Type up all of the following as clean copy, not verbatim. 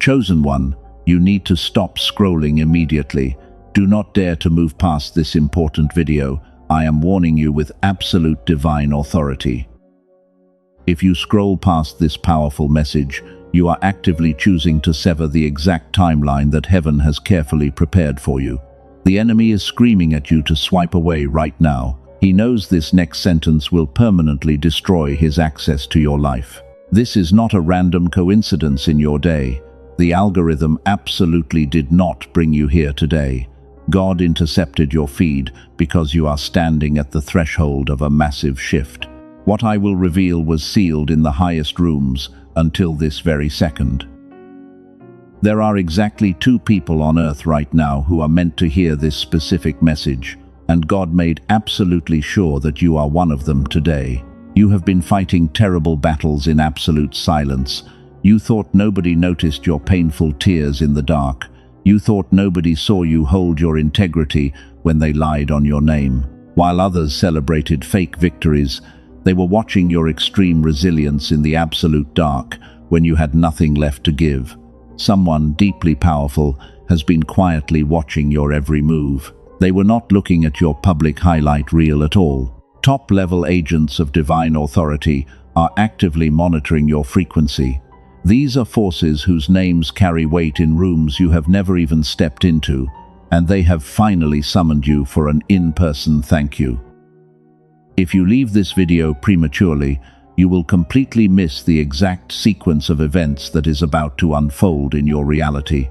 Chosen one, you need to stop scrolling immediately. Do not dare to move past this important video. I am warning you with absolute divine authority. If you scroll past this powerful message, you are actively choosing to sever the exact timeline that heaven has carefully prepared for you. The enemy is screaming at you to swipe away right now. He knows this next sentence will permanently destroy his access to your life. This is not a random coincidence in your day. The algorithm absolutely did not bring you here today. God intercepted your feed because you are standing at the threshold of a massive shift. What I will reveal was sealed in the highest rooms until this very second. There are exactly 2 people on earth right now who are meant to hear this specific message, and God made absolutely sure that you are one of them today. You have been fighting terrible battles in absolute silence. You thought nobody noticed your painful tears in the dark. You thought nobody saw you hold your integrity when they lied on your name. While others celebrated fake victories, they were watching your extreme resilience in the absolute dark when you had nothing left to give. Someone deeply powerful has been quietly watching your every move. They were not looking at your public highlight reel at all. Top-level agents of divine authority are actively monitoring your frequency. These are forces whose names carry weight in rooms you have never even stepped into, and they have finally summoned you for an in-person thank you. If you leave this video prematurely, you will completely miss the exact sequence of events that is about to unfold in your reality.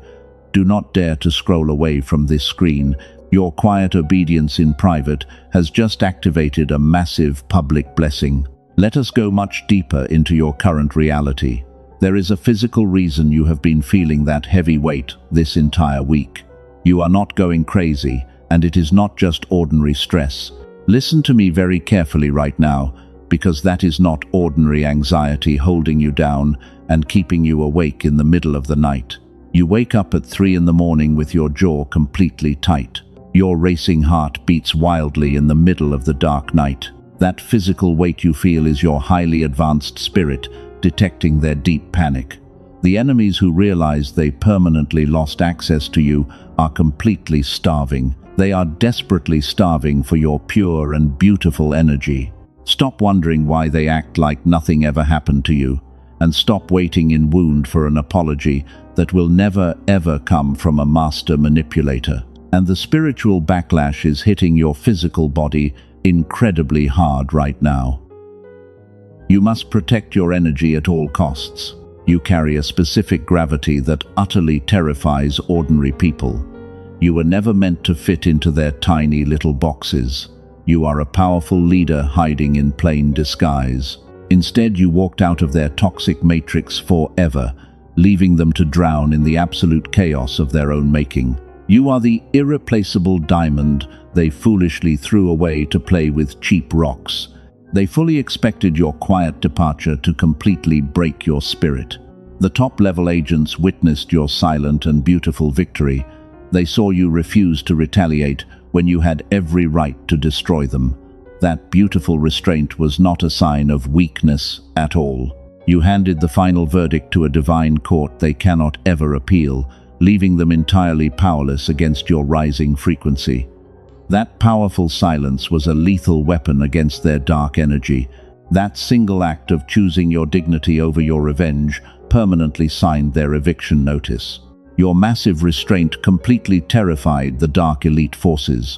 Do not dare to scroll away from this screen. Your quiet obedience in private has just activated a massive public blessing. Let us go much deeper into your current reality. There is a physical reason you have been feeling that heavy weight this entire week. You are not going crazy, and it is not just ordinary stress. Listen to me very carefully right now, because that is not ordinary anxiety holding you down and keeping you awake in the middle of the night. You wake up at 3 in the morning with your jaw completely tight. Your racing heart beats wildly in the middle of the dark night. That physical weight you feel is your highly advanced spirit detecting their deep panic. The enemies who realize they permanently lost access to you are completely starving. They are desperately starving for your pure and beautiful energy. Stop wondering why they act like nothing ever happened to you, and stop waiting in wound for an apology that will never ever come from a master manipulator. And the spiritual backlash is hitting your physical body incredibly hard right now. You must protect your energy at all costs. You carry a specific gravity that utterly terrifies ordinary people. You were never meant to fit into their tiny little boxes. You are a powerful leader hiding in plain disguise. Instead, you walked out of their toxic matrix forever, leaving them to drown in the absolute chaos of their own making. You are the irreplaceable diamond they foolishly threw away to play with cheap rocks. They fully expected your quiet departure to completely break your spirit. The top-level agents witnessed your silent and beautiful victory. They saw you refuse to retaliate when you had every right to destroy them. That beautiful restraint was not a sign of weakness at all. You handed the final verdict to a divine court they cannot ever appeal, leaving them entirely powerless against your rising frequency. That powerful silence was a lethal weapon against their dark energy. That single act of choosing your dignity over your revenge permanently signed their eviction notice. Your massive restraint completely terrified the dark elite forces.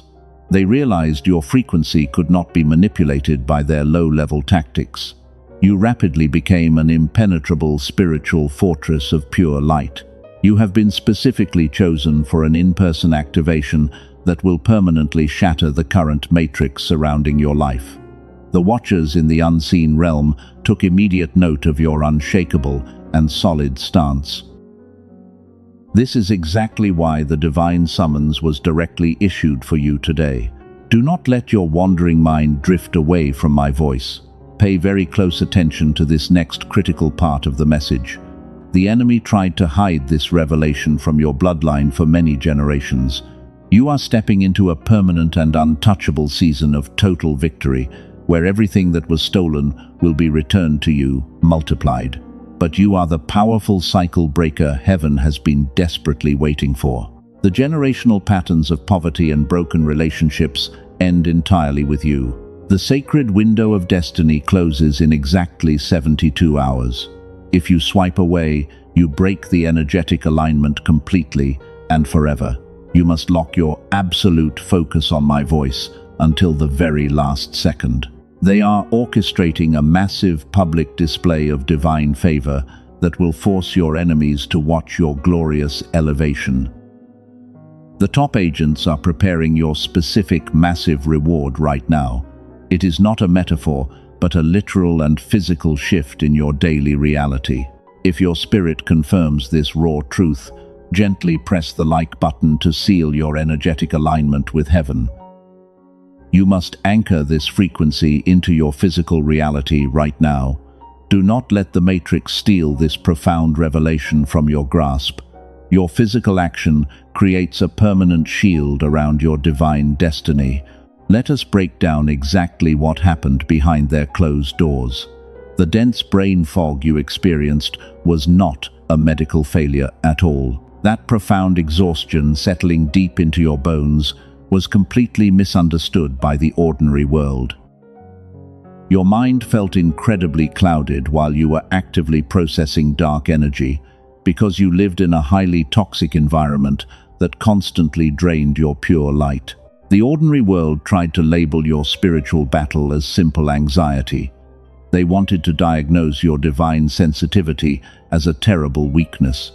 They realized your frequency could not be manipulated by their low-level tactics. You rapidly became an impenetrable spiritual fortress of pure light. You have been specifically chosen for an in-person activation that will permanently shatter the current matrix surrounding your life. The Watchers in the unseen realm took immediate note of your unshakable and solid stance. This is exactly why the divine summons was directly issued for you today. Do not let your wandering mind drift away from my voice. Pay very close attention to this next critical part of the message. The enemy tried to hide this revelation from your bloodline for many generations. You are stepping into a permanent and untouchable season of total victory, where everything that was stolen will be returned to you, multiplied. but you are the powerful cycle breaker heaven has been desperately waiting for. The generational patterns of poverty and broken relationships end entirely with you. The sacred window of destiny closes in exactly 72 hours. If you swipe away, you break the energetic alignment completely and forever. You must lock your absolute focus on my voice until the very last second. They are orchestrating a massive public display of divine favor that will force your enemies to watch your glorious elevation. The top agents are preparing your specific massive reward right now. It is not a metaphor, but a literal and physical shift in your daily reality. If your spirit confirms this raw truth, gently press the like button to seal your energetic alignment with heaven. You must anchor this frequency into your physical reality right now. Do not let the matrix steal this profound revelation from your grasp. Your physical action creates a permanent shield around your divine destiny. Let us break down exactly what happened behind their closed doors. The dense brain fog you experienced was not a medical failure at all. That profound exhaustion settling deep into your bones was completely misunderstood by the ordinary world. Your mind felt incredibly clouded while you were actively processing dark energy, because you lived in a highly toxic environment that constantly drained your pure light. The ordinary world tried to label your spiritual battle as simple anxiety. They wanted to diagnose your divine sensitivity as a terrible weakness.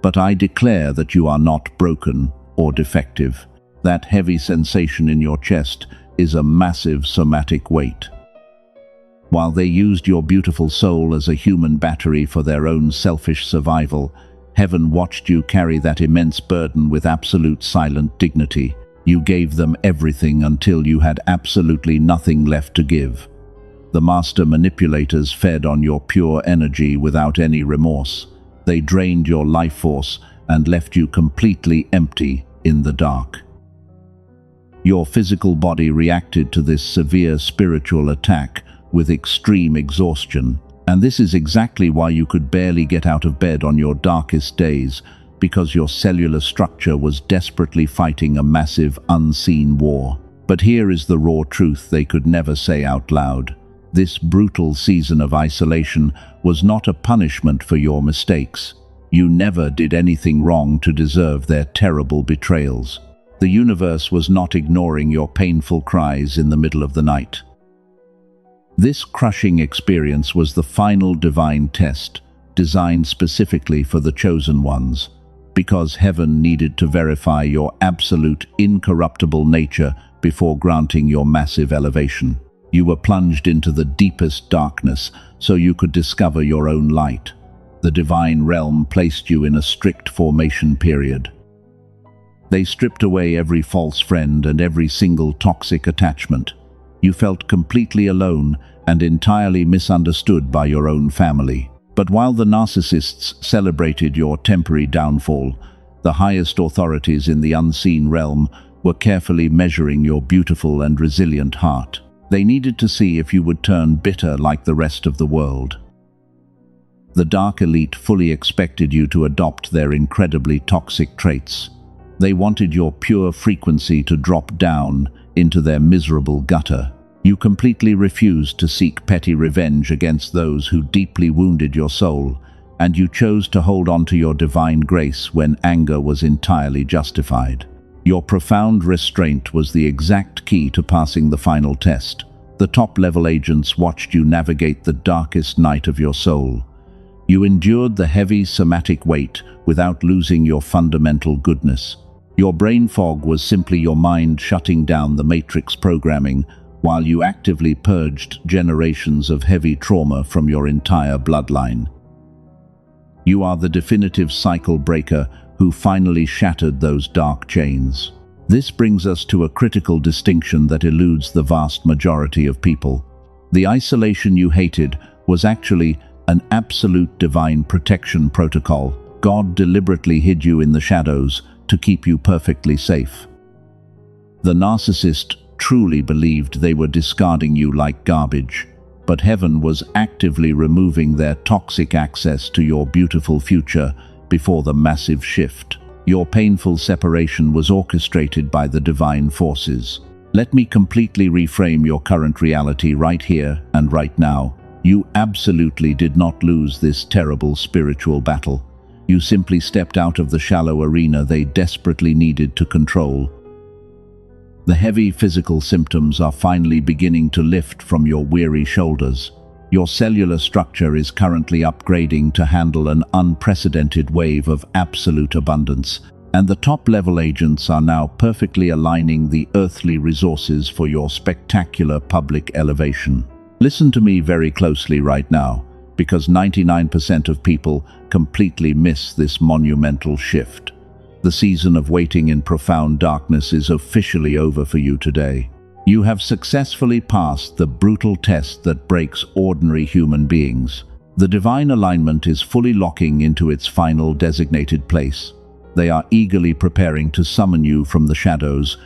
But I declare that you are not broken or defective. That heavy sensation in your chest is a massive somatic weight. While they used your beautiful soul as a human battery for their own selfish survival, heaven watched you carry that immense burden with absolute silent dignity. You gave them everything until you had absolutely nothing left to give. The master manipulators fed on your pure energy without any remorse. They drained your life force and left you completely empty in the dark. Your physical body reacted to this severe spiritual attack with extreme exhaustion, and this is exactly why you could barely get out of bed on your darkest days, because your cellular structure was desperately fighting a massive unseen war. But here is the raw truth they could never say out loud. This brutal season of isolation was not a punishment for your mistakes. You never did anything wrong to deserve their terrible betrayals. The universe was not ignoring your painful cries in the middle of the night. This crushing experience was the final divine test, designed specifically for the chosen ones, because heaven needed to verify your absolute, incorruptible nature before granting your massive elevation. You were plunged into the deepest darkness so you could discover your own light. The divine realm placed you in a strict formation period. They stripped away every false friend and every single toxic attachment. You felt completely alone and entirely misunderstood by your own family. But while the narcissists celebrated your temporary downfall, the highest authorities in the unseen realm were carefully measuring your beautiful and resilient heart. They needed to see if you would turn bitter like the rest of the world. The dark elite fully expected you to adopt their incredibly toxic traits. They wanted your pure frequency to drop down into their miserable gutter. You completely refused to seek petty revenge against those who deeply wounded your soul, and you chose to hold on to your divine grace when anger was entirely justified. Your profound restraint was the exact key to passing the final test. The top-level agents watched you navigate the darkest night of your soul. You endured the heavy somatic weight without losing your fundamental goodness. Your brain fog was simply your mind shutting down the matrix programming, while you actively purged generations of heavy trauma from your entire bloodline. You are the definitive cycle breaker who finally shattered those dark chains. This brings us to a critical distinction that eludes the vast majority of people. The isolation you hated was actually an absolute divine protection protocol. God deliberately hid you in the shadows to keep you perfectly safe. The narcissist truly believed they were discarding you like garbage. but heaven was actively removing their toxic access to your beautiful future before the massive shift. Your painful separation was orchestrated by the divine forces. Let me completely reframe your current reality right here and right now. You absolutely did not lose this terrible spiritual battle. You simply stepped out of the shallow arena they desperately needed to control. The heavy physical symptoms are finally beginning to lift from your weary shoulders. Your cellular structure is currently upgrading to handle an unprecedented wave of absolute abundance, and the top-level agents are now perfectly aligning the earthly resources for your spectacular public elevation. Listen to me very closely right now, because 99% of people completely miss this monumental shift. The season of waiting in profound darkness is officially over for you today. You have successfully passed the brutal test that breaks ordinary human beings. The divine alignment is fully locking into its final designated place. They are eagerly preparing to summon you from the shadows,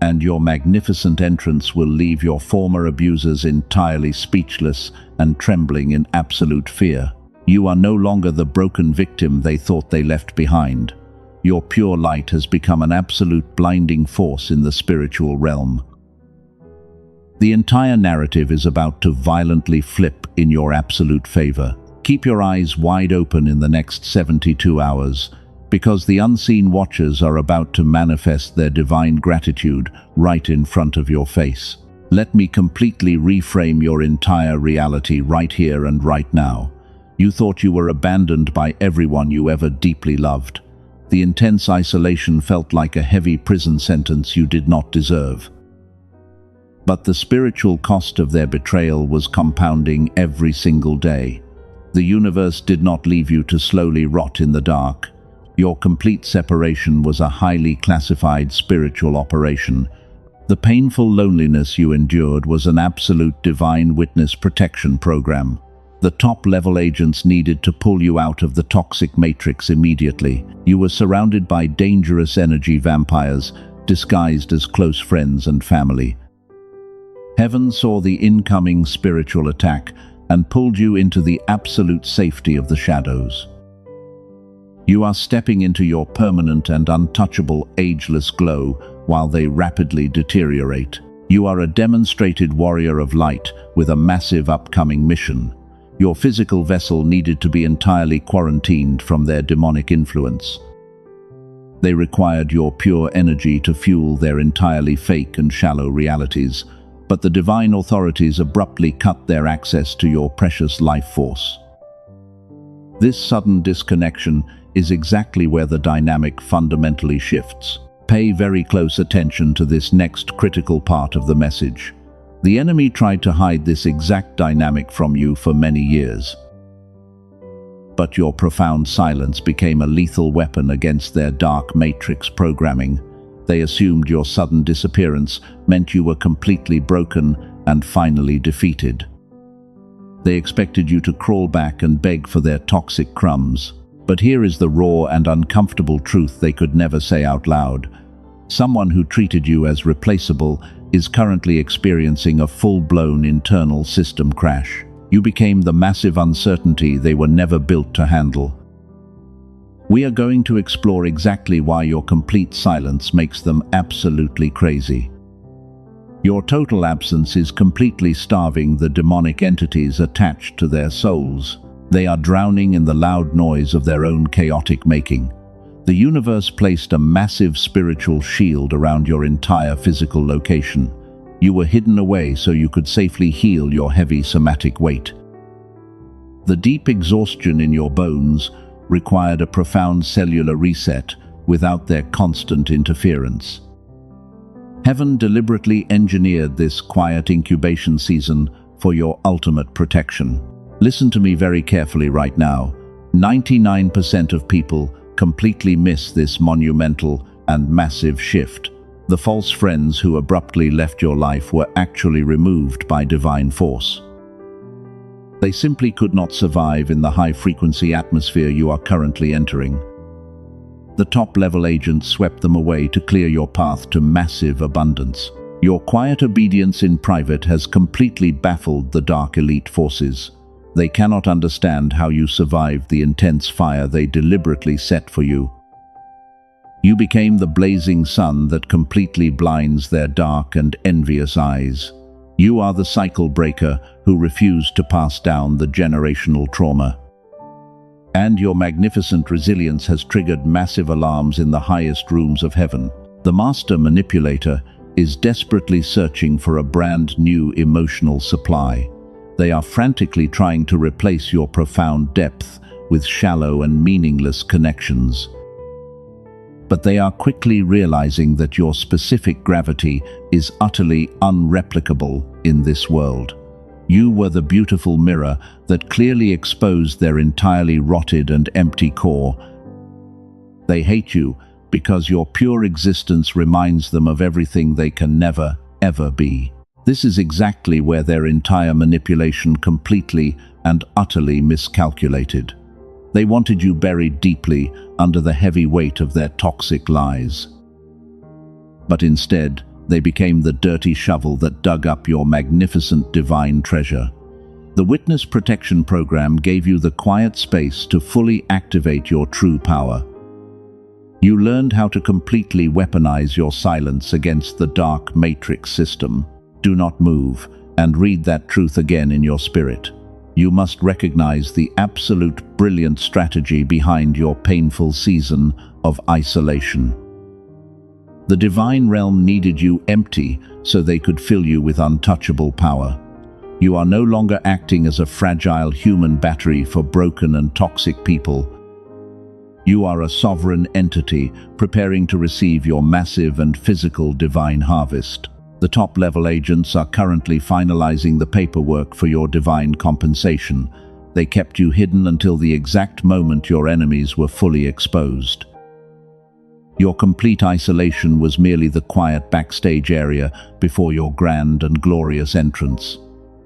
and your magnificent entrance will leave your former abusers entirely speechless and trembling in absolute fear. You are no longer the broken victim they thought they left behind. Your pure light has become an absolute blinding force in the spiritual realm. The entire narrative is about to violently flip in your absolute favor. Keep your eyes wide open in the next 72 hours, because the unseen watchers are about to manifest their divine gratitude right in front of your face. Let me completely reframe your entire reality right here and right now. You thought you were abandoned by everyone you ever deeply loved. The intense isolation felt like a heavy prison sentence you did not deserve. But the spiritual cost of their betrayal was compounding every single day. The universe did not leave you to slowly rot in the dark. Your complete separation was a highly classified spiritual operation. The painful loneliness you endured was an absolute divine witness protection program. The top-level agents needed to pull you out of the toxic matrix immediately. You were surrounded by dangerous energy vampires, disguised as close friends and family. Heaven saw the incoming spiritual attack and pulled you into the absolute safety of the shadows. You are stepping into your permanent and untouchable ageless glow while they rapidly deteriorate. You are a demonstrated warrior of light with a massive upcoming mission. Your physical vessel needed to be entirely quarantined from their demonic influence. They required your pure energy to fuel their entirely fake and shallow realities, but the divine authorities abruptly cut their access to your precious life force. This sudden disconnection is exactly where the dynamic fundamentally shifts. Pay very close attention to this next critical part of the message. The enemy tried to hide this exact dynamic from you for many years. But your profound silence became a lethal weapon against their dark matrix programming. They assumed your sudden disappearance meant you were completely broken and finally defeated. They expected you to crawl back and beg for their toxic crumbs. But here is the raw and uncomfortable truth they could never say out loud. Someone who treated you as replaceable is currently experiencing a full-blown internal system crash. You became the massive uncertainty they were never built to handle. We are going to explore exactly why your complete silence makes them absolutely crazy. Your total absence is completely starving the demonic entities attached to their souls. They are drowning in the loud noise of their own chaotic making. The universe placed a massive spiritual shield around your entire physical location. You were hidden away so you could safely heal your heavy somatic weight. The deep exhaustion in your bones required a profound cellular reset without their constant interference. Heaven deliberately engineered this quiet incubation season for your ultimate protection. Listen to me very carefully right now. 99% of people completely miss this monumental and massive shift. The false friends who abruptly left your life were actually removed by divine force. They simply could not survive in the high-frequency atmosphere you are currently entering. The top-level agents swept them away to clear your path to massive abundance. Your quiet obedience in private has completely baffled the dark elite forces. They cannot understand how you survived the intense fire they deliberately set for you. You became the blazing sun that completely blinds their dark and envious eyes. You are the cycle breaker who refused to pass down the generational trauma. And your magnificent resilience has triggered massive alarms in the highest rooms of heaven. The master manipulator is desperately searching for a brand new emotional supply. They are frantically trying to replace your profound depth with shallow and meaningless connections. But they are quickly realizing that your specific gravity is utterly unreplicable in this world. You were the beautiful mirror that clearly exposed their entirely rotted and empty core. They hate you because your pure existence reminds them of everything they can never, ever be. This is exactly where their entire manipulation completely and utterly miscalculated. They wanted you buried deeply under the heavy weight of their toxic lies. But instead, they became the dirty shovel that dug up your magnificent divine treasure. The Witness Protection Program gave you the quiet space to fully activate your true power. You learned how to completely weaponize your silence against the dark matrix system. Do not move, and read that truth again in your spirit. You must recognize the absolute brilliant strategy behind your painful season of isolation. The divine realm needed you empty so they could fill you with untouchable power. You are no longer acting as a fragile human battery for broken and toxic people. You are a sovereign entity preparing to receive your massive and physical divine harvest. The top-level agents are currently finalizing the paperwork for your divine compensation. They kept you hidden until the exact moment your enemies were fully exposed. Your complete isolation was merely the quiet backstage area before your grand and glorious entrance.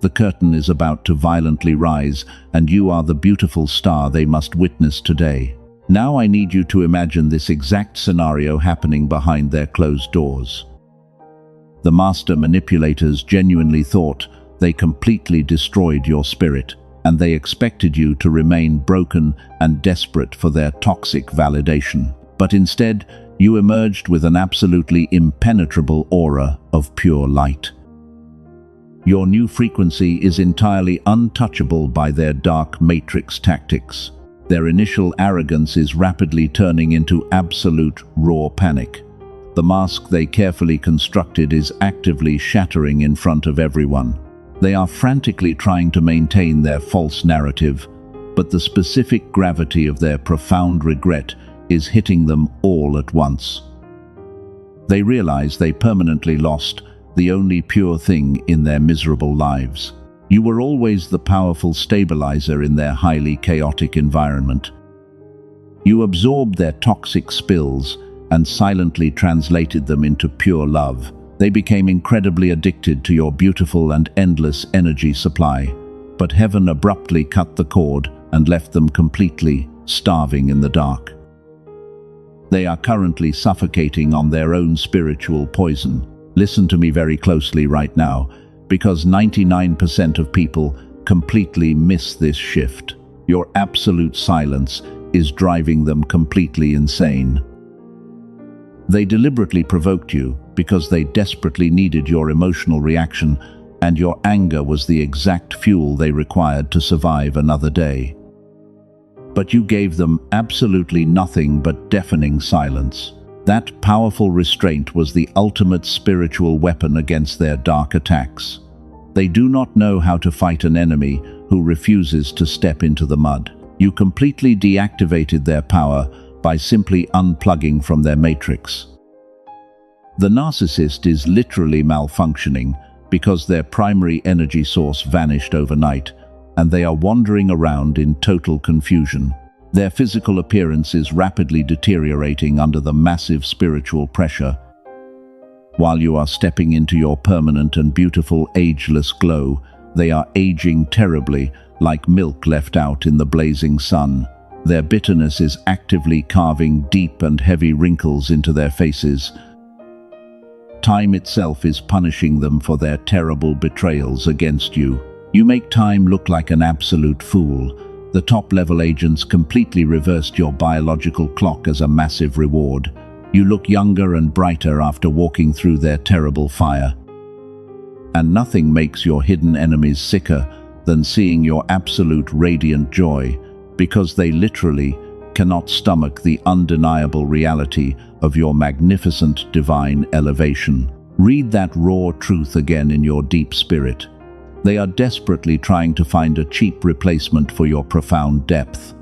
The curtain is about to violently rise, and you are the beautiful star they must witness today. Now I need you to imagine this exact scenario happening behind their closed doors. The master manipulators genuinely thought they completely destroyed your spirit, and they expected you to remain broken and desperate for their toxic validation. But instead, you emerged with an absolutely impenetrable aura of pure light. Your new frequency is entirely untouchable by their dark matrix tactics. Their initial arrogance is rapidly turning into absolute raw panic. The mask they carefully constructed is actively shattering in front of everyone. They are frantically trying to maintain their false narrative, but the specific gravity of their profound regret is hitting them all at once. They realize they permanently lost the only pure thing in their miserable lives. You were always the powerful stabilizer in their highly chaotic environment. You absorbed their toxic spills and silently translated them into pure love. They became incredibly addicted to your beautiful and endless energy supply. But heaven abruptly cut the cord and left them completely starving in the dark. They are currently suffocating on their own spiritual poison. Listen to me very closely right now, because 99% of people completely miss this shift. Your absolute silence is driving them completely insane. They deliberately provoked you because they desperately needed your emotional reaction, and your anger was the exact fuel they required to survive another day. But you gave them absolutely nothing but deafening silence. That powerful restraint was the ultimate spiritual weapon against their dark attacks. They do not know how to fight an enemy who refuses to step into the mud. You completely deactivated their power by simply unplugging from their matrix. The narcissist is literally malfunctioning because their primary energy source vanished overnight, and they are wandering around in total confusion. Their physical appearance is rapidly deteriorating under the massive spiritual pressure. While you are stepping into your permanent and beautiful ageless glow, they are aging terribly, like milk left out in the blazing sun. Their bitterness is actively carving deep and heavy wrinkles into their faces. Time itself is punishing them for their terrible betrayals against you. You make time look like an absolute fool. The top-level agents completely reversed your biological clock as a massive reward. You look younger and brighter after walking through their terrible fire. And nothing makes your hidden enemies sicker than seeing your absolute radiant joy, because they literally cannot stomach the undeniable reality of your magnificent divine elevation. Read that raw truth again in your deep spirit. They are desperately trying to find a cheap replacement for your profound depth.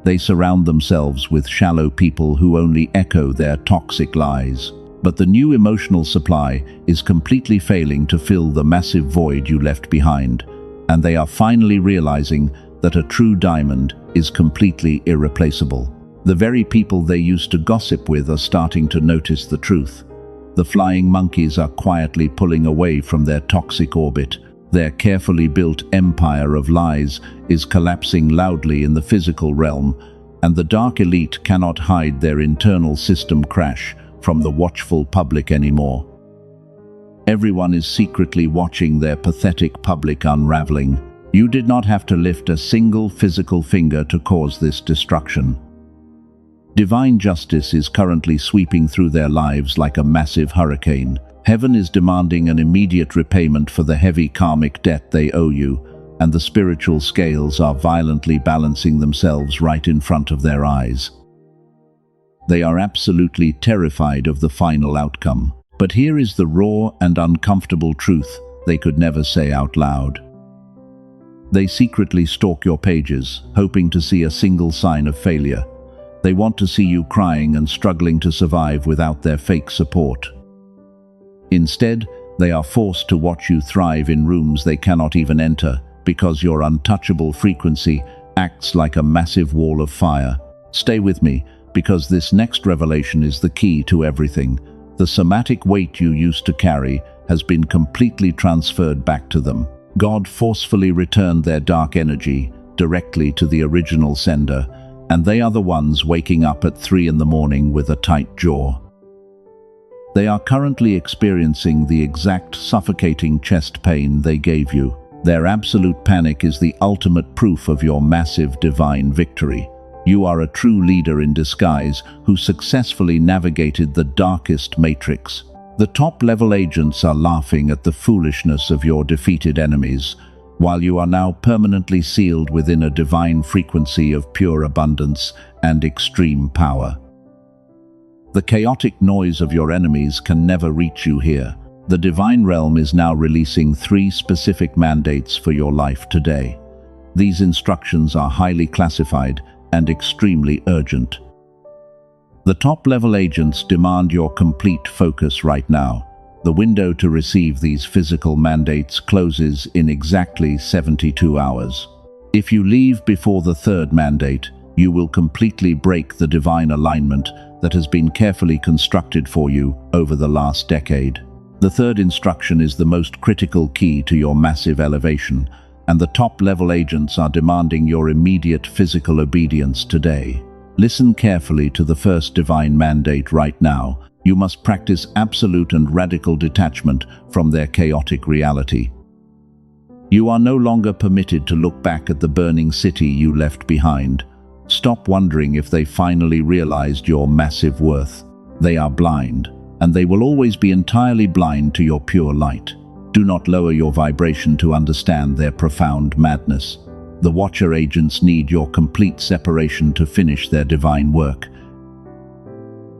They surround themselves with shallow people who only echo their toxic lies. But the new emotional supply is completely failing to fill the massive void you left behind, and they are finally realizing that a true diamond is completely irreplaceable. The very people they used to gossip with are starting to notice the truth. The flying monkeys are quietly pulling away from their toxic orbit. Their carefully built empire of lies is collapsing loudly in the physical realm, and the dark elite cannot hide their internal system crash from the watchful public anymore. Everyone is secretly watching their pathetic public unraveling. You did not have to lift a single physical finger to cause this destruction. Divine justice is currently sweeping through their lives like a massive hurricane. Heaven is demanding an immediate repayment for the heavy karmic debt they owe you, and the spiritual scales are violently balancing themselves right in front of their eyes. They are absolutely terrified of the final outcome. But here is the raw and uncomfortable truth they could never say out loud. They secretly stalk your pages, hoping to see a single sign of failure. They want to see you crying and struggling to survive without their fake support. Instead, they are forced to watch you thrive in rooms they cannot even enter, because your untouchable frequency acts like a massive wall of fire. Stay with me, because this next revelation is the key to everything. The somatic weight you used to carry has been completely transferred back to them. God forcefully returned their dark energy directly to the original sender, and they are the ones waking up at 3 in the morning with a tight jaw. They are currently experiencing the exact suffocating chest pain they gave you. Their absolute panic is the ultimate proof of your massive divine victory. You are a true leader in disguise who successfully navigated the darkest matrix. The top-level agents are laughing at the foolishness of your defeated enemies, while you are now permanently sealed within a divine frequency of pure abundance and extreme power. The chaotic noise of your enemies can never reach you here. The divine realm is now releasing 3 specific mandates for your life today. These instructions are highly classified and extremely urgent. The top-level agents demand your complete focus right now. The window to receive these physical mandates closes in exactly 72 hours. If you leave before the 3rd mandate, you will completely break the divine alignment that has been carefully constructed for you over the last decade. The 3rd instruction is the most critical key to your massive elevation, and the top-level agents are demanding your immediate physical obedience today. Listen carefully to the first divine mandate right now. You must practice absolute and radical detachment from their chaotic reality. You are no longer permitted to look back at the burning city you left behind. Stop wondering if they finally realized your massive worth. They are blind, and they will always be entirely blind to your pure light. Do not lower your vibration to understand their profound madness. The Watcher agents need your complete separation to finish their divine work.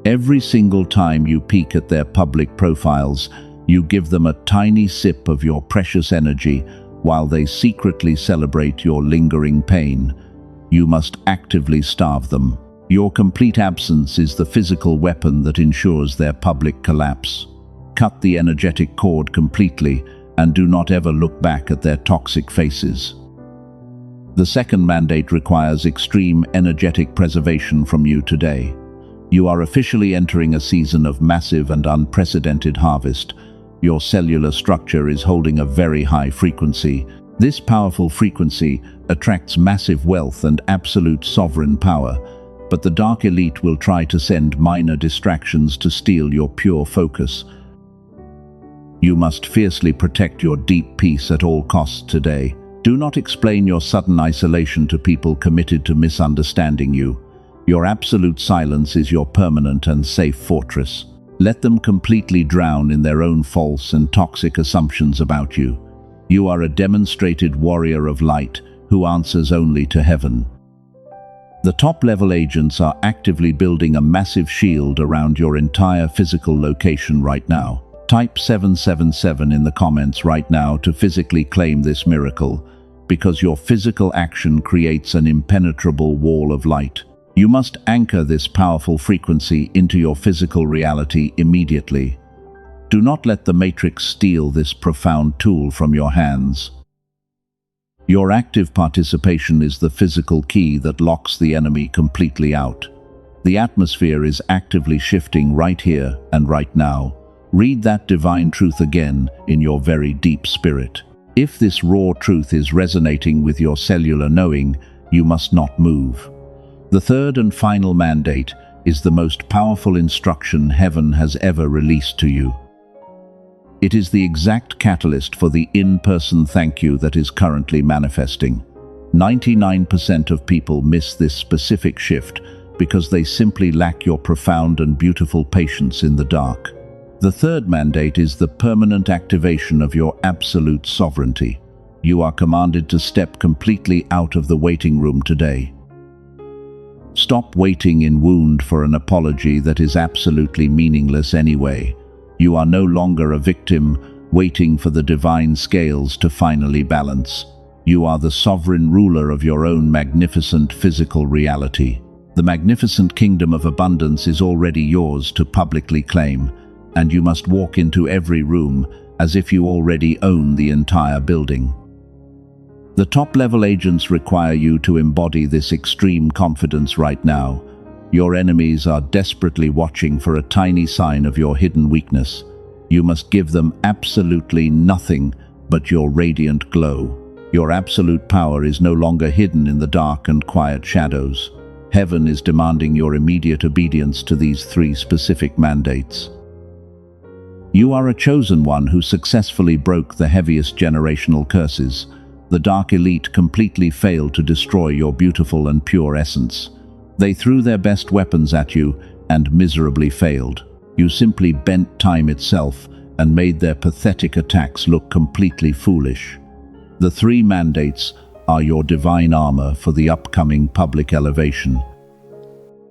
Every single time you peek at their public profiles, you give them a tiny sip of your precious energy while they secretly celebrate your lingering pain. You must actively starve them. Your complete absence is the physical weapon that ensures their public collapse. Cut the energetic cord completely and do not ever look back at their toxic faces. The 2nd mandate requires extreme energetic preservation from you today. You are officially entering a season of massive and unprecedented harvest. Your cellular structure is holding a very high frequency. This powerful frequency attracts massive wealth and absolute sovereign power, but the dark elite will try to send minor distractions to steal your pure focus. You must fiercely protect your deep peace at all costs today. Do not explain your sudden isolation to people committed to misunderstanding you. Your absolute silence is your permanent and safe fortress. Let them completely drown in their own false and toxic assumptions about you. You are a demonstrated warrior of light who answers only to heaven. The top-level agents are actively building a massive shield around your entire physical location right now. Type 777 in the comments right now to physically claim this miracle, because your physical action creates an impenetrable wall of light. You must anchor this powerful frequency into your physical reality immediately. Do not let the Matrix steal this profound tool from your hands. Your active participation is the physical key that locks the enemy completely out. The atmosphere is actively shifting right here and right now. Read that divine truth again in your very deep spirit. If this raw truth is resonating with your cellular knowing, you must not move. The third and final mandate is the most powerful instruction heaven has ever released to you. It is the exact catalyst for the in-person thank you that is currently manifesting. 99% of people miss this specific shift because they simply lack your profound and beautiful patience in the dark. The third mandate is the permanent activation of your absolute sovereignty. You are commanded to step completely out of the waiting room today. Stop waiting in wound for an apology that is absolutely meaningless anyway. You are no longer a victim waiting for the divine scales to finally balance. You are the sovereign ruler of your own magnificent physical reality. The magnificent kingdom of abundance is already yours to publicly claim, and you must walk into every room as if you already own the entire building. The top-level agents require you to embody this extreme confidence right now. Your enemies are desperately watching for a tiny sign of your hidden weakness. You must give them absolutely nothing but your radiant glow. Your absolute power is no longer hidden in the dark and quiet shadows. Heaven is demanding your immediate obedience to these three specific mandates. You are a chosen one who successfully broke the heaviest generational curses. The dark elite completely failed to destroy your beautiful and pure essence. They threw their best weapons at you and miserably failed. You simply bent time itself and made their pathetic attacks look completely foolish. The three mandates are your divine armor for the upcoming public elevation.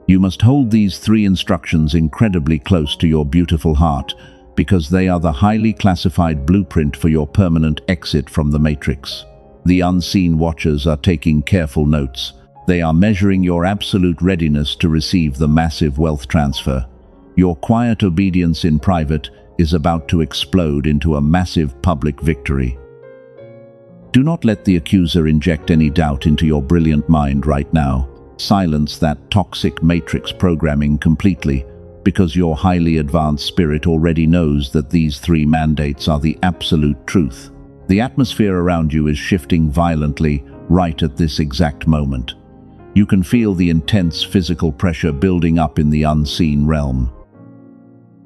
You must hold these three instructions incredibly close to your beautiful heart, because they are the highly classified blueprint for your permanent exit from the Matrix. The unseen watchers are taking careful notes. They are measuring your absolute readiness to receive the massive wealth transfer. Your quiet obedience in private is about to explode into a massive public victory. Do not let the accuser inject any doubt into your brilliant mind right now. Silence that toxic Matrix programming completely, because your highly advanced spirit already knows that these three mandates are the absolute truth. The atmosphere around you is shifting violently right at this exact moment. You can feel the intense physical pressure building up in the unseen realm.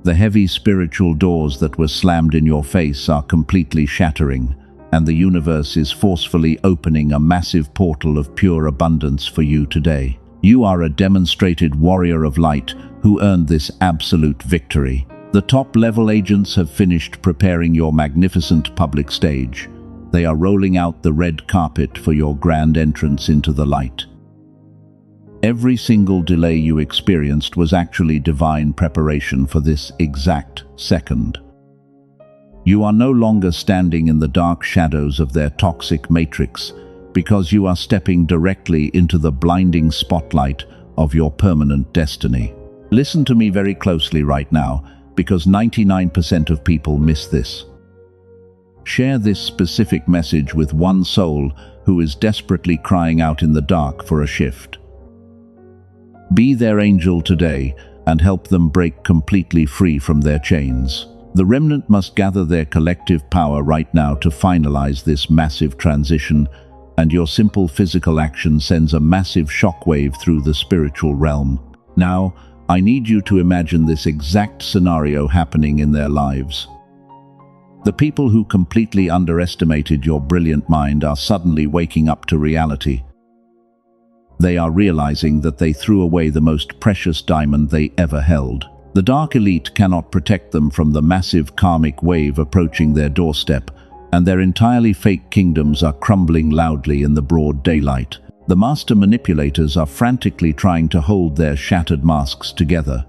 The heavy spiritual doors that were slammed in your face are completely shattering, and the universe is forcefully opening a massive portal of pure abundance for you today. You are a demonstrated warrior of light who earned this absolute victory. The top-level agents have finished preparing your magnificent public stage. They are rolling out the red carpet for your grand entrance into the light. Every single delay you experienced was actually divine preparation for this exact second. You are no longer standing in the dark shadows of their toxic matrix, because you are stepping directly into the blinding spotlight of your permanent destiny. Listen to me very closely right now, because 99% of people miss this. Share this specific message with one soul who is desperately crying out in the dark for a shift. Be their angel today and help them break completely free from their chains. The remnant must gather their collective power right now to finalize this massive transition, and your simple physical action sends a massive shockwave through the spiritual realm. Now, I need you to imagine this exact scenario happening in their lives. The people who completely underestimated your brilliant mind are suddenly waking up to reality. They are realizing that they threw away the most precious diamond they ever held. The dark elite cannot protect them from the massive karmic wave approaching their doorstep, and their entirely fake kingdoms are crumbling loudly in the broad daylight. The master manipulators are frantically trying to hold their shattered masks together.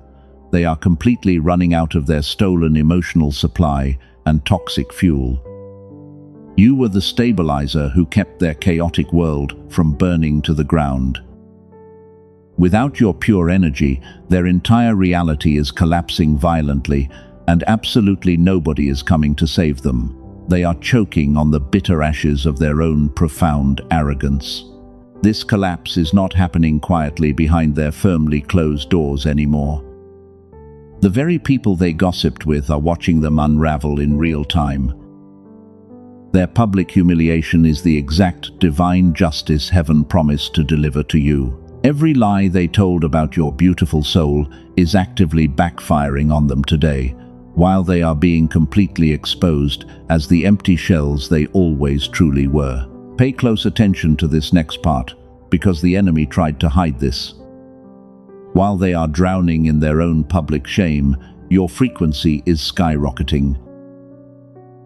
They are completely running out of their stolen emotional supply and toxic fuel. You were the stabilizer who kept their chaotic world from burning to the ground. Without your pure energy, their entire reality is collapsing violently, and absolutely nobody is coming to save them. They are choking on the bitter ashes of their own profound arrogance. This collapse is not happening quietly behind their firmly closed doors anymore. The very people they gossiped with are watching them unravel in real time. Their public humiliation is the exact divine justice heaven promised to deliver to you. Every lie they told about your beautiful soul is actively backfiring on them today, while they are being completely exposed as the empty shells they always truly were. Pay close attention to this next part, because the enemy tried to hide this. While they are drowning in their own public shame, your frequency is skyrocketing.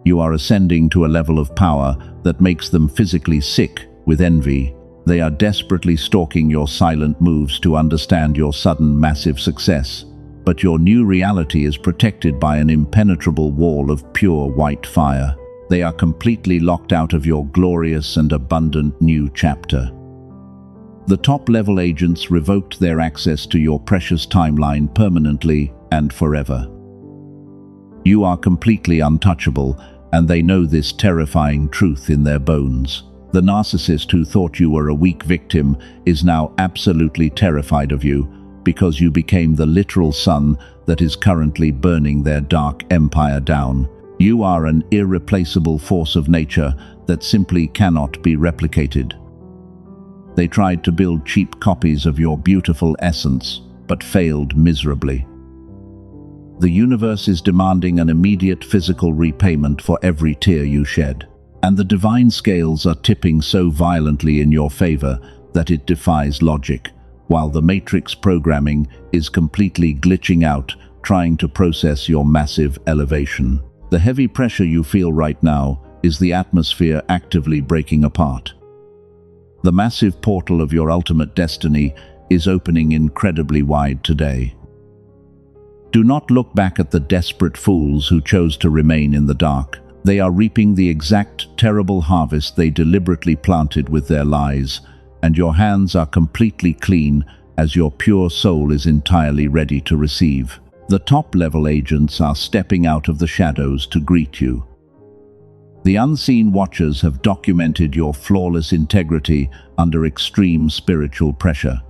You are ascending to a level of power that makes them physically sick with envy. They are desperately stalking your silent moves to understand your sudden massive success, but your new reality is protected by an impenetrable wall of pure white fire. They are completely locked out of your glorious and abundant new chapter. The top-level agents revoked their access to your precious timeline permanently and forever. You are completely untouchable, and they know this terrifying truth in their bones. The narcissist who thought you were a weak victim is now absolutely terrified of you because you became the literal sun that is currently burning their dark empire down. You are an irreplaceable force of nature that simply cannot be replicated. They tried to build cheap copies of your beautiful essence, but failed miserably. The universe is demanding an immediate physical repayment for every tear you shed. And the divine scales are tipping so violently in your favor that it defies logic, while the matrix programming is completely glitching out, trying to process your massive elevation. The heavy pressure you feel right now is the atmosphere actively breaking apart. The massive portal of your ultimate destiny is opening incredibly wide today. Do not look back at the desperate fools who chose to remain in the dark. They are reaping the exact terrible harvest they deliberately planted with their lies, and your hands are completely clean as your pure soul is entirely ready to receive. The top-level agents are stepping out of the shadows to greet you. The unseen watchers have documented your flawless integrity under extreme spiritual pressure.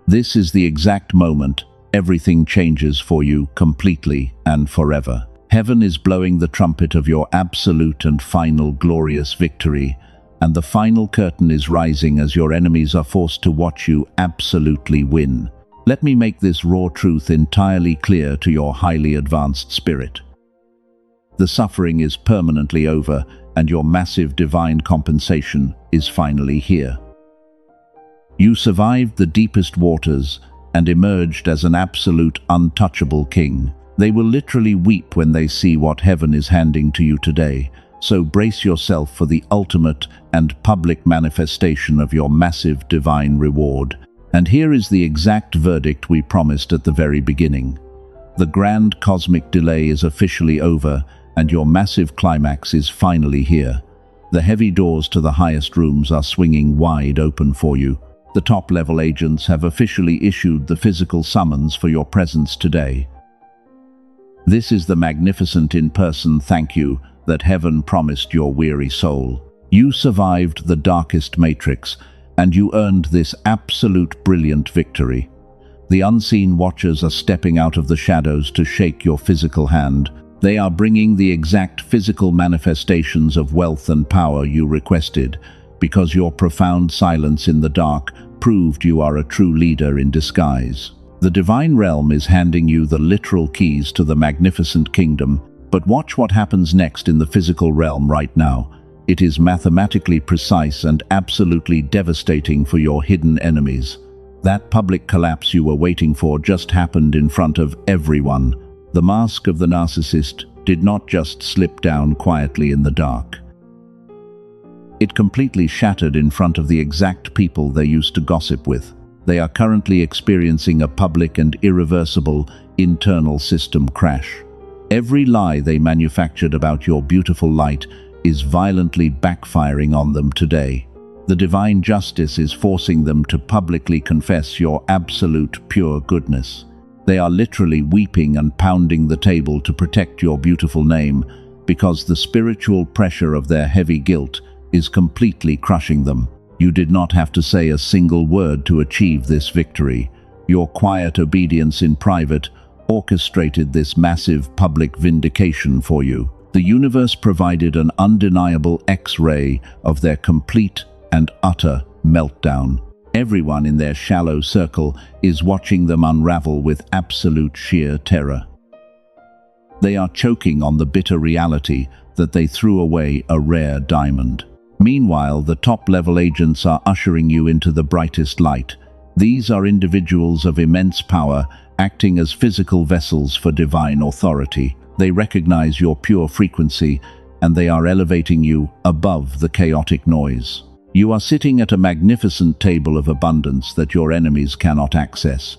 This is the exact moment everything changes for you completely and forever. Heaven is blowing the trumpet of your absolute and final glorious victory, and the final curtain is rising as your enemies are forced to watch you absolutely win. Let me make this raw truth entirely clear to your highly advanced spirit. The suffering is permanently over, and your massive divine compensation is finally here. You survived the deepest waters and emerged as an absolute untouchable king. They will literally weep when they see what heaven is handing to you today, so brace yourself for the ultimate and public manifestation of your massive divine reward. And here is the exact verdict we promised at the very beginning. The grand cosmic delay is officially over, and your massive climax is finally here. The heavy doors to the highest rooms are swinging wide open for you. The top-level agents have officially issued the physical summons for your presence today. This is the magnificent in-person thank you that heaven promised your weary soul. You survived the darkest matrix, and you earned this absolute brilliant victory. The unseen watchers are stepping out of the shadows to shake your physical hand. They are bringing the exact physical manifestations of wealth and power you requested, because your profound silence in the dark proved you are a true leader in disguise. The divine realm is handing you the literal keys to the magnificent kingdom, But watch what happens next in the physical realm right now. It is mathematically precise and absolutely devastating for your hidden enemies. That public collapse you were waiting for just happened in front of everyone. The mask of the narcissist did not just slip down quietly in the dark. It completely shattered in front of the exact people they used to gossip with. They are currently experiencing a public and irreversible internal system crash. Every lie they manufactured about your beautiful light is violently backfiring on them today. The divine justice is forcing them to publicly confess your absolute pure goodness. They are literally weeping and pounding the table to protect your beautiful name because the spiritual pressure of their heavy guilt is completely crushing them. You did not have to say a single word to achieve this victory. Your quiet obedience in private orchestrated this massive public vindication for you. The universe provided an undeniable X-ray of their complete and utter meltdown. Everyone in their shallow circle is watching them unravel with absolute sheer terror. They are choking on the bitter reality that they threw away a rare diamond. Meanwhile, the top-level agents are ushering you into the brightest light. These are individuals of immense power, acting as physical vessels for divine authority. They recognize your pure frequency, and they are elevating you above the chaotic noise. You are sitting at a magnificent table of abundance that your enemies cannot access.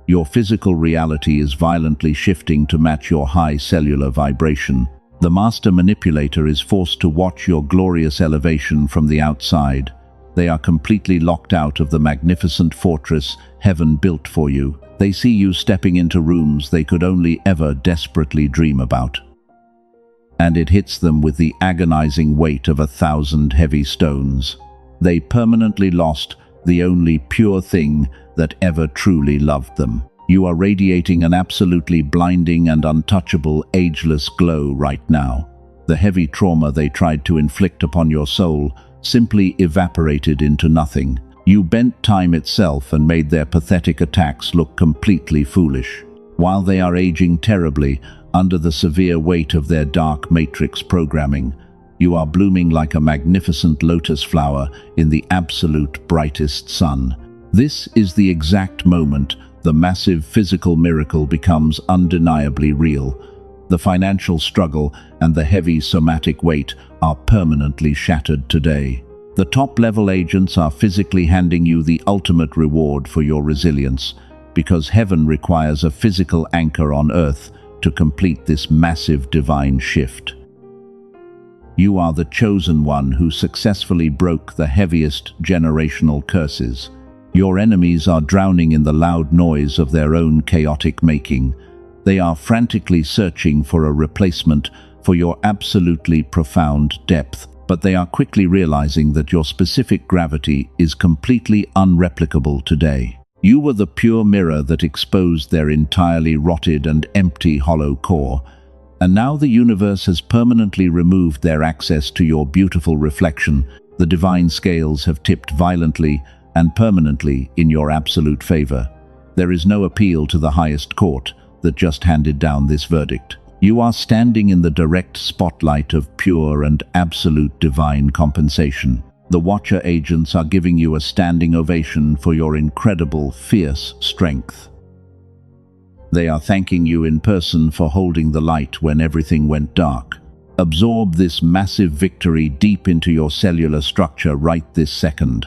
Your physical reality is violently shifting to match your high cellular vibration. The master manipulator is forced to watch your glorious elevation from the outside. They are completely locked out of the magnificent fortress heaven built for you. They see you stepping into rooms they could only ever desperately dream about. And it hits them with the agonizing weight of 1,000 heavy stones. They permanently lost the only pure thing that ever truly loved them. You are radiating an absolutely blinding and untouchable, ageless glow right now. The heavy trauma they tried to inflict upon your soul simply evaporated into nothing. You bent time itself and made their pathetic attacks look completely foolish. While they are aging terribly under the severe weight of their dark matrix programming, you are blooming like a magnificent lotus flower in the absolute brightest sun. This is the exact moment the massive physical miracle becomes undeniably real. The financial struggle and the heavy somatic weight are permanently shattered today. The top-level agents are physically handing you the ultimate reward for your resilience, because heaven requires a physical anchor on earth to complete this massive divine shift. You are the chosen one who successfully broke the heaviest generational curses. Your enemies are drowning in the loud noise of their own chaotic making. They are frantically searching for a replacement for your absolutely profound depth, but they are quickly realizing that your specific gravity is completely unreplicable today. You were the pure mirror that exposed their entirely rotted and empty hollow core, and now the universe has permanently removed their access to your beautiful reflection. The divine scales have tipped violently and permanently in your absolute favor. There is no appeal to the highest court that just handed down this verdict. You are standing in the direct spotlight of pure and absolute divine compensation. The Watcher agents are giving you a standing ovation for your incredible, fierce strength. They are thanking you in person for holding the light when everything went dark. Absorb this massive victory deep into your cellular structure right this second.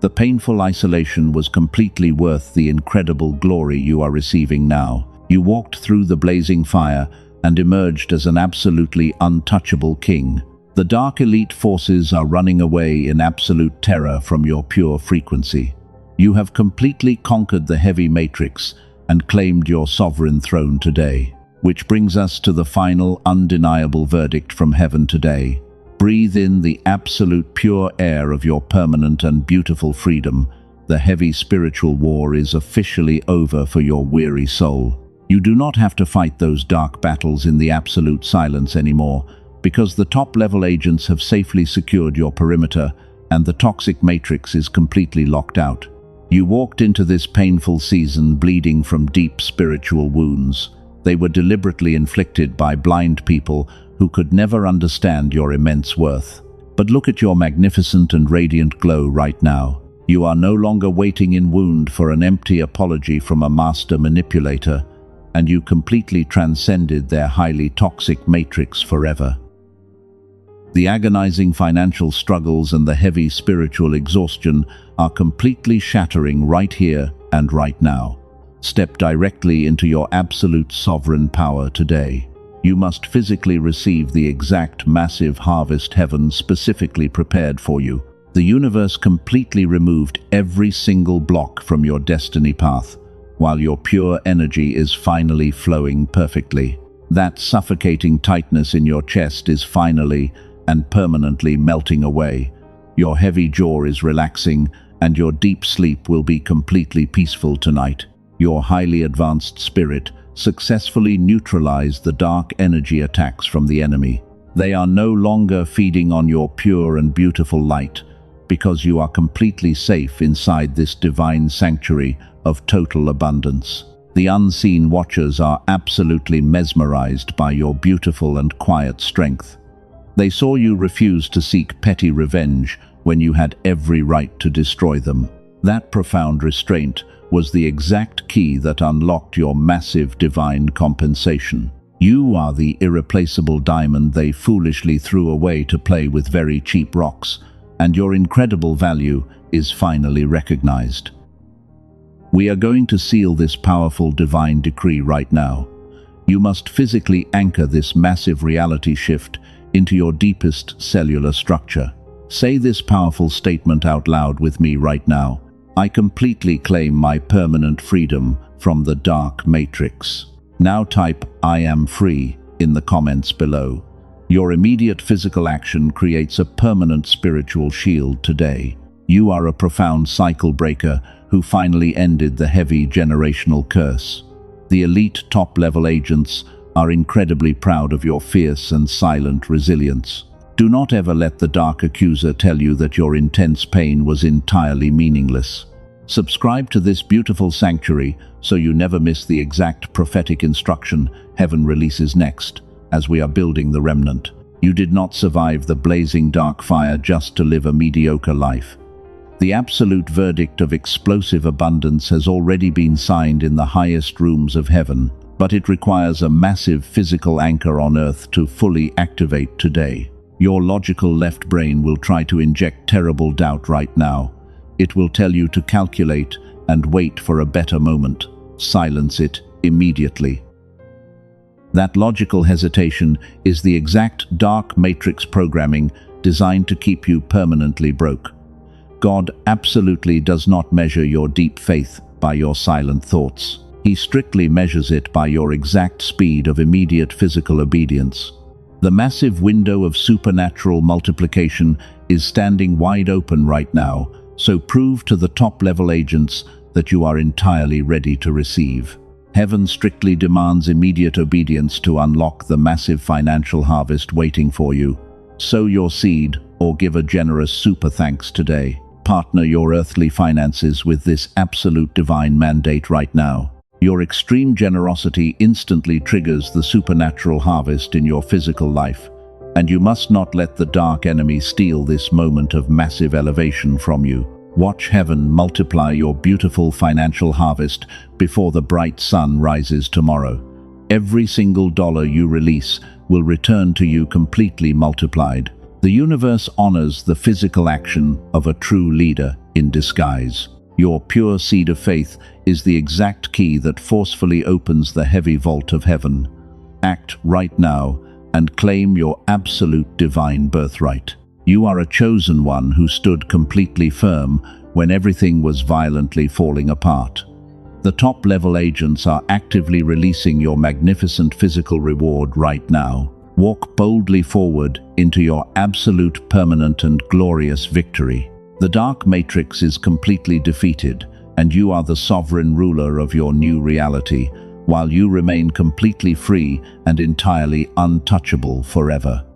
The painful isolation was completely worth the incredible glory you are receiving now. You walked through the blazing fire and emerged as an absolutely untouchable king. The dark elite forces are running away in absolute terror from your pure frequency. You have completely conquered the heavy matrix and claimed your sovereign throne today. Which brings us to the final undeniable verdict from heaven today. Breathe in the absolute pure air of your permanent and beautiful freedom. The heavy spiritual war is officially over for your weary soul. You do not have to fight those dark battles in the absolute silence anymore, because the top-level agents have safely secured your perimeter and the toxic matrix is completely locked out. You walked into this painful season bleeding from deep spiritual wounds. They were deliberately inflicted by blind people who could never understand your immense worth. But look at your magnificent and radiant glow right now. You are no longer waiting in wound for an empty apology from a master manipulator, and you completely transcended their highly toxic matrix forever. The agonizing financial struggles and the heavy spiritual exhaustion are completely shattering right here and right now. Step directly into your absolute sovereign power today. You must physically receive the exact massive harvest heaven specifically prepared for you. The universe completely removed every single block from your destiny path, while your pure energy is finally flowing perfectly. That suffocating tightness in your chest is finally and permanently melting away. Your heavy jaw is relaxing, and your deep sleep will be completely peaceful tonight. Your highly advanced spirit successfully neutralized the dark energy attacks from the enemy. They are no longer feeding on your pure and beautiful light, because you are completely safe inside this divine sanctuary of total abundance. The unseen watchers are absolutely mesmerized by your beautiful and quiet strength. They saw you refuse to seek petty revenge when you had every right to destroy them. That profound restraint was the exact key that unlocked your massive divine compensation. You are the irreplaceable diamond they foolishly threw away to play with very cheap rocks, and your incredible value is finally recognized. We are going to seal this powerful divine decree right now. You must physically anchor this massive reality shift into your deepest cellular structure. Say this powerful statement out loud with me right now. I completely claim my permanent freedom from the dark matrix. Now type "I am free" in the comments below. Your immediate physical action creates a permanent spiritual shield today. You are a profound cycle breaker who finally ended the heavy generational curse. The elite top-level agents are incredibly proud of your fierce and silent resilience. Do not ever let the dark accuser tell you that your intense pain was entirely meaningless. Subscribe to this beautiful sanctuary so you never miss the exact prophetic instruction heaven releases next, as we are building the remnant. You did not survive the blazing dark fire just to live a mediocre life. The absolute verdict of explosive abundance has already been signed in the highest rooms of heaven, but it requires a massive physical anchor on earth to fully activate today. Your logical left brain will try to inject terrible doubt right now. It will tell you to calculate and wait for a better moment. Silence it immediately. That logical hesitation is the exact dark matrix programming designed to keep you permanently broke. God absolutely does not measure your deep faith by your silent thoughts. He strictly measures it by your exact speed of immediate physical obedience. The massive window of supernatural multiplication is standing wide open right now, so prove to the top-level agents that you are entirely ready to receive. Heaven strictly demands immediate obedience to unlock the massive financial harvest waiting for you. Sow your seed or give a generous super thanks today. Partner your earthly finances with this absolute divine mandate right now. Your extreme generosity instantly triggers the supernatural harvest in your physical life, and you must not let the dark enemy steal this moment of massive elevation from you. Watch heaven multiply your beautiful financial harvest before the bright sun rises tomorrow. Every single dollar you release will return to you completely multiplied. The universe honors the physical action of a true leader in disguise. Your pure seed of faith is the exact key that forcefully opens the heavy vault of heaven. Act right now and claim your absolute divine birthright. You are a chosen one who stood completely firm when everything was violently falling apart. The top-level agents are actively releasing your magnificent physical reward right now. Walk boldly forward into your absolute, permanent, and glorious victory. The dark matrix is completely defeated, and you are the sovereign ruler of your new reality, while you remain completely free and entirely untouchable forever.